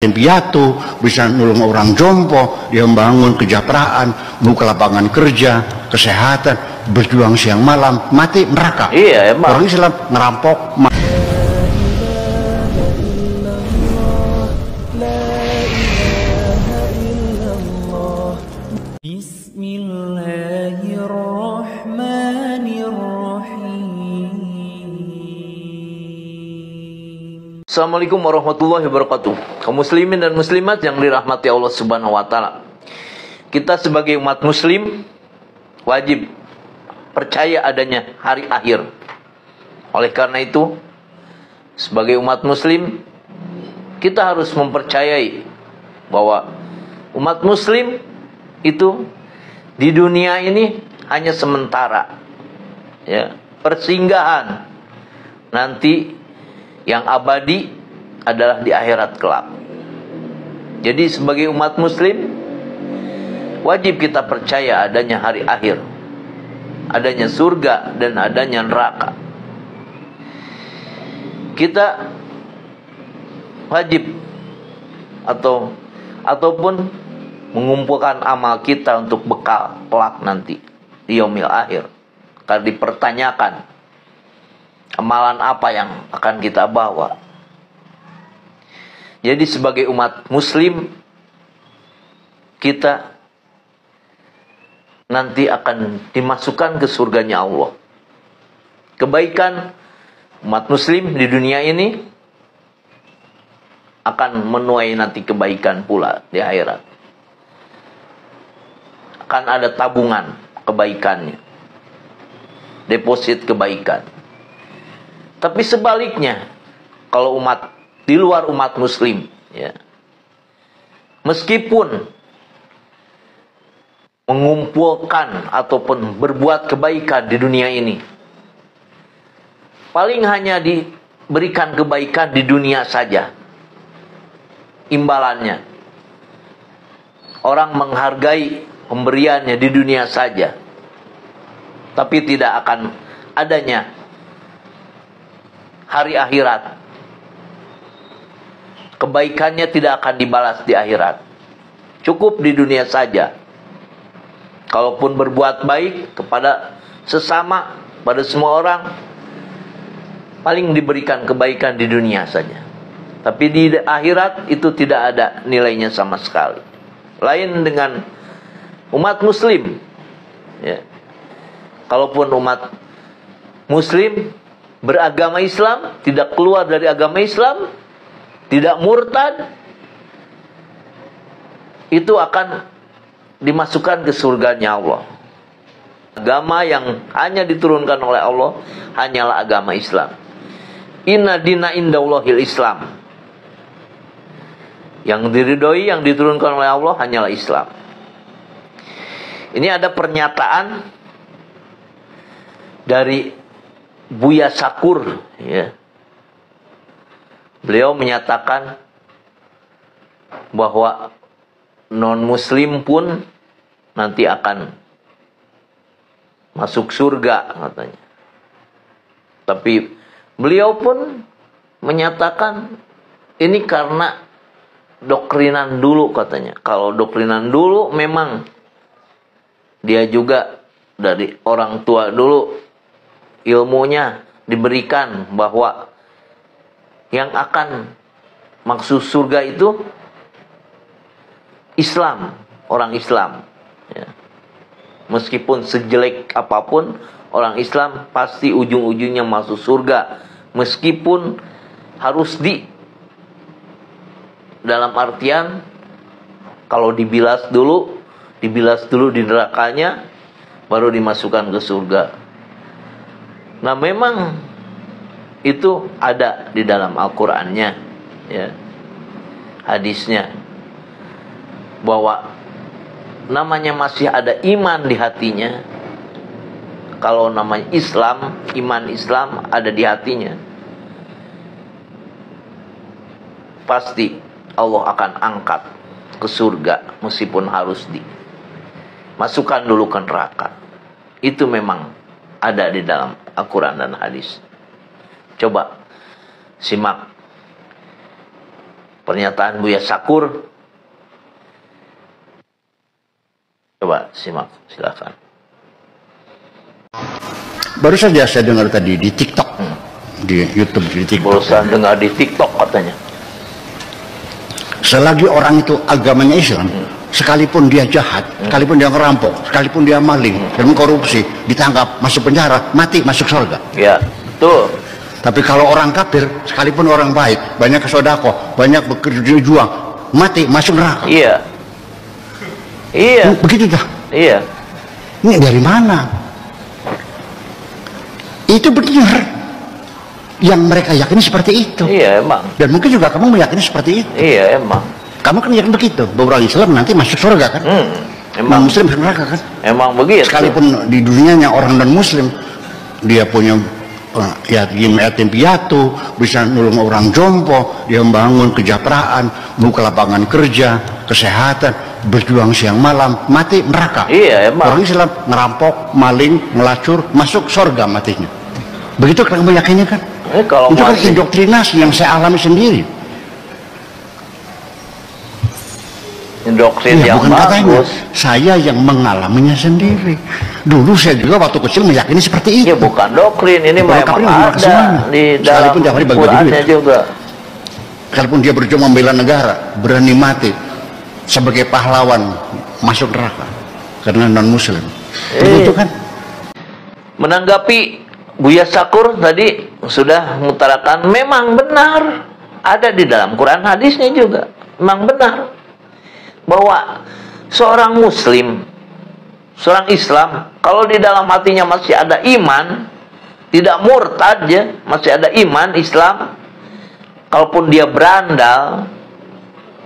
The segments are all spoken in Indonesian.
piatu, bisa nolong orang jompo, dia membangun kesejahteraan, buka lapangan kerja, kesehatan, berjuang siang malam, mati neraka. Iya, emang. Orang Islam ngerampok. Assalamualaikum warahmatullahi wabarakatuh. Kaum muslimin dan muslimat yang dirahmati Allah Subhanahu wa taala. Kita sebagai umat muslim wajib percaya adanya hari akhir. Oleh karena itu, sebagai umat muslim kita harus mempercayai bahwa umat muslim itu di dunia ini hanya sementara. Ya, persinggahan. Nanti yang abadi adalah di akhirat kelak. Jadi sebagai umat muslim wajib kita percaya adanya hari akhir, adanya surga dan adanya neraka. Kita wajib ataupun mengumpulkan amal kita untuk bekal kelak nanti di yaumil akhir. Karena dipertanyakan amalan apa yang akan kita bawa. Jadi sebagai umat muslim kita nanti akan dimasukkan ke surganya Allah. Kebaikan umat muslim di dunia ini akan menuai nanti kebaikan pula di akhirat. Akan ada tabungan kebaikannya, deposit kebaikan. Tapi sebaliknya, kalau umat di luar umat muslim, ya, meskipun mengumpulkan ataupun berbuat kebaikan di dunia ini, paling hanya diberikan kebaikan di dunia saja. Imbalannya, orang menghargai pemberiannya di dunia saja, tapi tidak akan adanya hari akhirat. Kebaikannya tidak akan dibalas di akhirat. Cukup di dunia saja. Kalaupun berbuat baik kepada sesama, pada semua orang, paling diberikan kebaikan di dunia saja. Tapi di akhirat itu tidak ada nilainya sama sekali. Lain dengan umat muslim, ya. Kalaupun umat muslim beragama Islam, tidak keluar dari agama Islam, tidak murtad, itu akan dimasukkan ke surganya Allah. Agama yang hanya diturunkan oleh Allah hanyalah agama Islam. Inna dina indallahil Islam. Yang diridhoi, yang diturunkan oleh Allah hanyalah Islam. Ini ada pernyataan dari Buya Sakur, ya. Beliau menyatakan bahwa non-muslim pun nanti akan masuk surga katanya. Tapi beliau pun menyatakan ini karena doktrinan dulu katanya. Kalau doktrinan dulu memang dia juga dari orang tua dulu ilmunya diberikan bahwa yang akan maksud surga itu Islam, orang Islam, ya. Meskipun sejelek apapun orang Islam pasti ujung-ujungnya masuk surga, meskipun harus dalam artian kalau dibilas dulu di nerakanya baru dimasukkan ke surga. Nah, memang itu ada di dalam Al-Qur'annya, ya. Hadisnya bahwa namanya masih ada iman di hatinya. Kalau namanya Islam, iman Islam ada di hatinya, pasti Allah akan angkat ke surga meskipun harus dimasukkan dulu ke neraka. Itu memang ada di dalam Al-Quran dan hadis. Coba simak pernyataan Buya Sakur. Coba simak, silakan. Baru saja saya dengar tadi di TikTok, di YouTube, di TikTok. Barusan dengar di TikTok katanya. Selagi orang itu agamanya Islam, sekalipun dia jahat, sekalipun dia ngerampok, sekalipun dia maling dan korupsi, ditangkap, masuk penjara, mati, masuk surga. Ya, tuh. Tapi kalau orang kafir, sekalipun orang baik, banyak kesodakoh, banyak bekerja juang, mati, masuk neraka. Iya. Iya. Begitu dah. Iya. Ini dari mana? Itu benar. Yang mereka yakini seperti itu. Iya, emang. Dan mungkin juga kamu meyakini seperti itu. Iya, emang. Kamu kan yakin begitu, bahwa orang Islam nanti masuk surga kan? Emang. Muslim masuk neraka kan? Emang begitu. Sekalipun di dunianya orang non Muslim, dia punya yatim piatu, bisa nolong orang jompo, dia membangun kesejahteraan, buka lapangan kerja, kesehatan, berjuang siang malam, mati neraka. Iya, emang. Orang Islam ngerampok, maling, ngelacur, masuk surga matinya. Begitu kan kamu yakinnya kan? Kalau itu kan masih... indoktrinasi yang saya alami sendiri. Indoktrin yang bukan katanya, bagus. saya yang mengalaminya sendiri. Dulu saya juga waktu kecil meyakini seperti itu. Ya bukan doktrin, ini memang ada di dalam Qurannya juga. Sekalipun dia berjuang membela negara, berani mati sebagai pahlawan, masuk neraka karena non Muslim. Itu kan. Menanggapi Buya Sakur tadi sudah mengutarakan memang benar, ada di dalam Quran, hadisnya juga memang benar bahwa seorang Muslim, seorang Islam, kalau di dalam hatinya masih ada iman, tidak murtad ya, masih ada iman Islam, kalaupun dia berandal,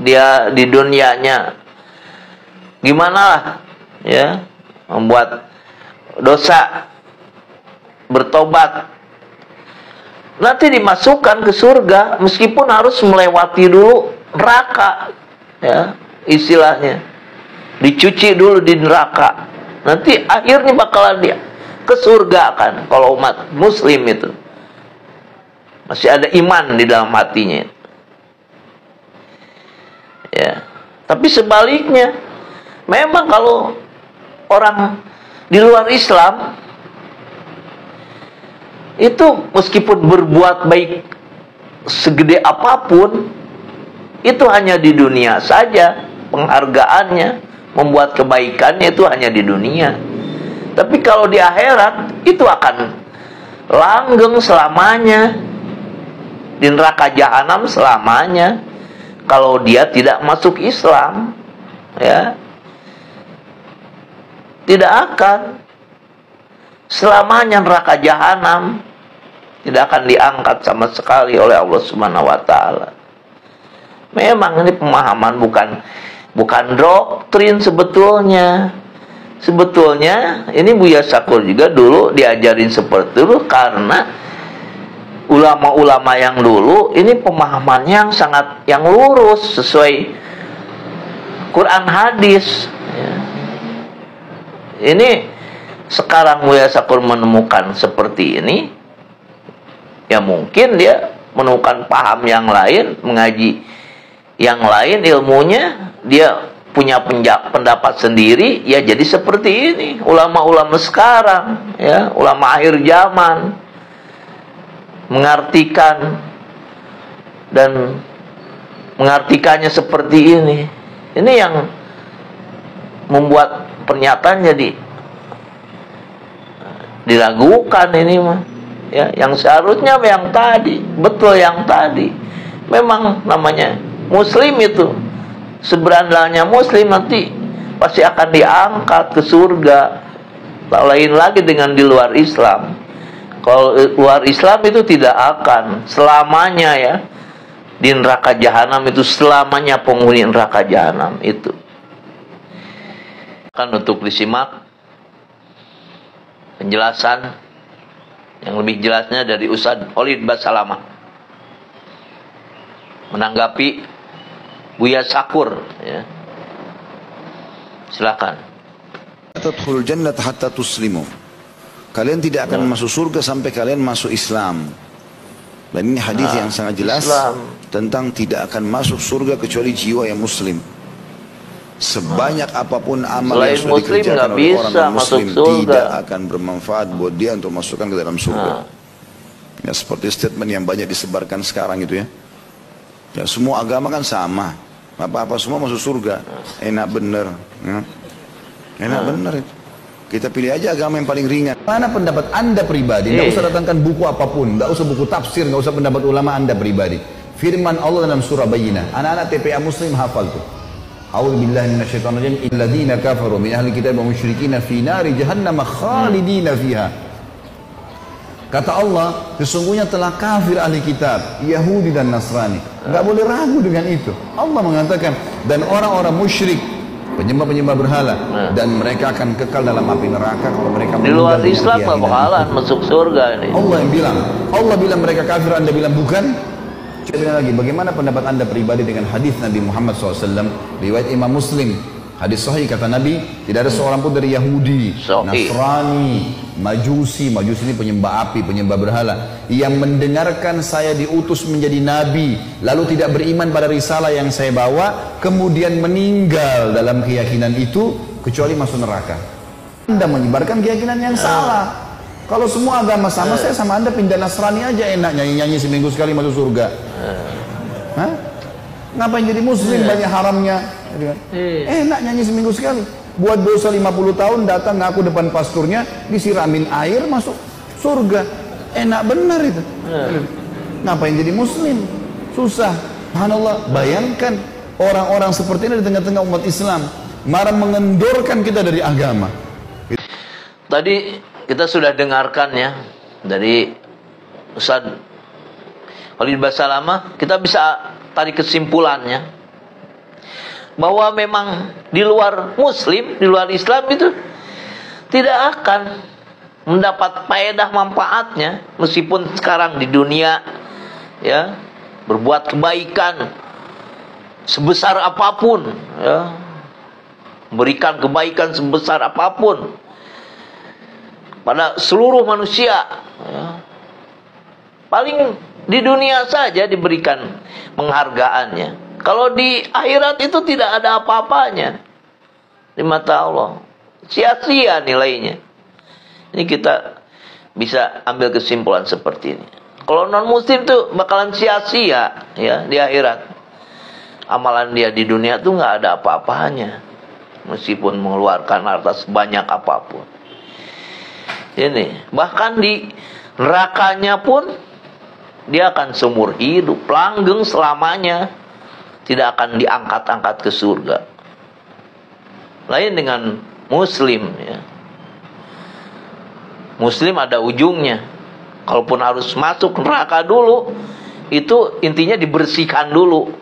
dia di dunianya gimana lah ya, membuat dosa, bertobat, nanti dimasukkan ke surga meskipun harus melewati dulu neraka ya, istilahnya dicuci dulu di neraka, nanti akhirnya bakalan dia ke surga kan. Kalau umat Muslim itu masih ada iman di dalam hatinya ya. Tapi sebaliknya, memang kalau orang di luar Islam itu meskipun berbuat baik segede apapun, itu hanya di dunia saja penghargaannya, membuat kebaikannya itu hanya di dunia. Tapi kalau di akhirat itu akan langgeng selamanya, di neraka jahanam selamanya, kalau dia tidak masuk Islam ya, tidak akan selamanya neraka jahanam, tidak akan diangkat sama sekali oleh Allah Subhanahu wa taala. Memang ini pemahaman, bukan doktrin sebetulnya. Sebetulnya ini Buya Sakur juga dulu diajarin seperti itu karena ulama-ulama yang dulu ini pemahamannya yang lurus sesuai Quran hadis ya. Ini sekarang Buya Sakur menemukan seperti ini, ya mungkin dia menemukan paham yang lain, mengaji yang lain ilmunya, dia punya pendapat sendiri, ya jadi seperti ini ulama-ulama sekarang ya, ulama akhir zaman mengartikan dan mengartikannya seperti ini. Ini yang membuat pernyataan jadi diragukan ini mah ya. Yang seharusnya yang tadi, betul yang tadi, memang namanya Muslim itu, seberandalnya Muslim nanti pasti akan diangkat ke surga. Tak lain lagi dengan di luar Islam. Kalau luar Islam itu tidak akan selamanya ya di neraka jahanam, itu selamanya penghuni neraka jahanam itu. Kan untuk disimak penjelasan yang lebih jelasnya dari Ustadz Khalid Basalamah menanggapi Buya Sakur ya. Silakan. Tadkhulul jannata hatta tuslimu. Kalian tidak akan masuk surga sampai kalian masuk Islam. Dan ini hadis yang sangat jelas. Islam. tentang tidak akan masuk surga kecuali jiwa yang muslim. Sebanyak apapun amal yang sudah dikerjakan oleh orang non-muslim tidak akan bermanfaat buat dia untuk masukkan ke dalam surga. Ya, seperti statement yang banyak disebarkan sekarang itu ya. Ya, semua agama kan sama. Apa-apa semua masuk surga. Enak bener. Ya. Enak bener itu. Kita pilih aja agama yang paling ringan. Mana pendapat Anda pribadi? Nggak usah datangkan buku apapun, nggak usah buku tafsir, nggak usah pendapat ulama Anda pribadi. Firman Allah dalam surah Bayyinah. Anak-anak TPA Muslim hafal tuh. A'udzubillahi minasyaitonirrajim. Illadzina kafaru min ahli kitab wa musyrikina fi nari jahannam khalidina fiha. Kata Allah, sesungguhnya telah kafir ahli kitab, Yahudi dan Nasrani. Nggak boleh ragu dengan itu. Allah mengatakan, dan orang-orang musyrik, penyembah-penyembah berhala, dan mereka akan kekal dalam api neraka kalau mereka di luar Islam nggak bakalan masuk surga ini. Allah bilang mereka kafir, Anda bilang bukan. Saya bilang lagi, bagaimana pendapat Anda pribadi dengan hadis Nabi Muhammad SAW, riwayat Imam Muslim, hadis sahih, kata Nabi, tidak ada seorang pun dari Yahudi, Nasrani, Majusi ini penyembah api, penyembah berhala, yang mendengarkan saya diutus menjadi Nabi, lalu tidak beriman pada risalah yang saya bawa, kemudian meninggal dalam keyakinan itu, kecuali masuk neraka. Anda menyebarkan keyakinan yang salah. Kalau semua agama sama, saya sama Anda pindah Nasrani aja, enak nyanyi-nyanyi seminggu sekali masuk surga. Hah? Ngapain jadi muslim banyak haramnya? Enak nyanyi seminggu sekali. Buat dosa 50 tahun datang ngaku depan pasturnya, disiramin air masuk surga. Enak benar itu. Ngapain jadi muslim? Susah. Subhanallah, bayangkan orang-orang seperti ini di tengah-tengah umat Islam marah mengendorkan kita dari agama. Tadi kita sudah dengarkan ya dari Ustaz Khalid Basalamah, kita bisa tarik kesimpulannya bahwa memang di luar Muslim, di luar Islam itu tidak akan mendapat faedah manfaatnya, meskipun sekarang di dunia ya berbuat kebaikan sebesar apapun, ya, memberikan kebaikan sebesar apapun pada seluruh manusia, ya, paling di dunia saja diberikan penghargaannya. Kalau di akhirat itu tidak ada apa-apanya di mata Allah, sia-sia nilainya. Ini kita bisa ambil kesimpulan seperti ini. Kalau non muslim tuh bakalan sia-sia ya di akhirat. Amalan dia di dunia tuh nggak ada apa-apanya, meskipun mengeluarkan harta sebanyak apapun. Ini bahkan di nerakanya pun dia akan seumur hidup, langgeng selamanya, tidak akan diangkat-angkat ke surga. Lain dengan muslim ya. Muslim ada ujungnya. Kalaupun harus masuk neraka dulu, itu intinya dibersihkan dulu.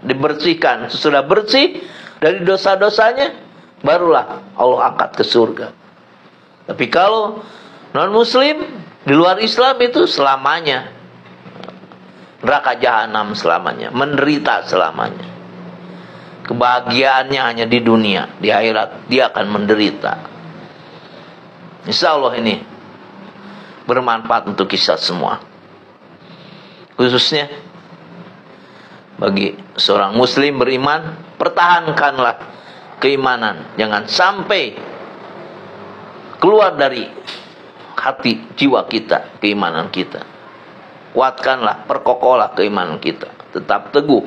Dibersihkan, sesudah bersih dari dosa-dosanya, barulah Allah angkat ke surga. Tapi kalau non-muslim di luar Islam itu selamanya neraka jahanam selamanya, menderita selamanya. Kebahagiaannya hanya di dunia, di akhirat dia akan menderita. Insya Allah ini bermanfaat untuk kita semua, khususnya bagi seorang muslim beriman. Pertahankanlah keimanan, jangan sampai keluar dari hati jiwa kita keimanan kita. Kuatkanlah, perkokohlah keimanan kita, tetap teguh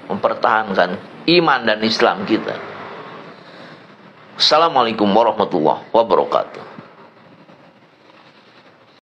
mempertahankan iman dan Islam kita. Assalamualaikum warahmatullahi wabarakatuh.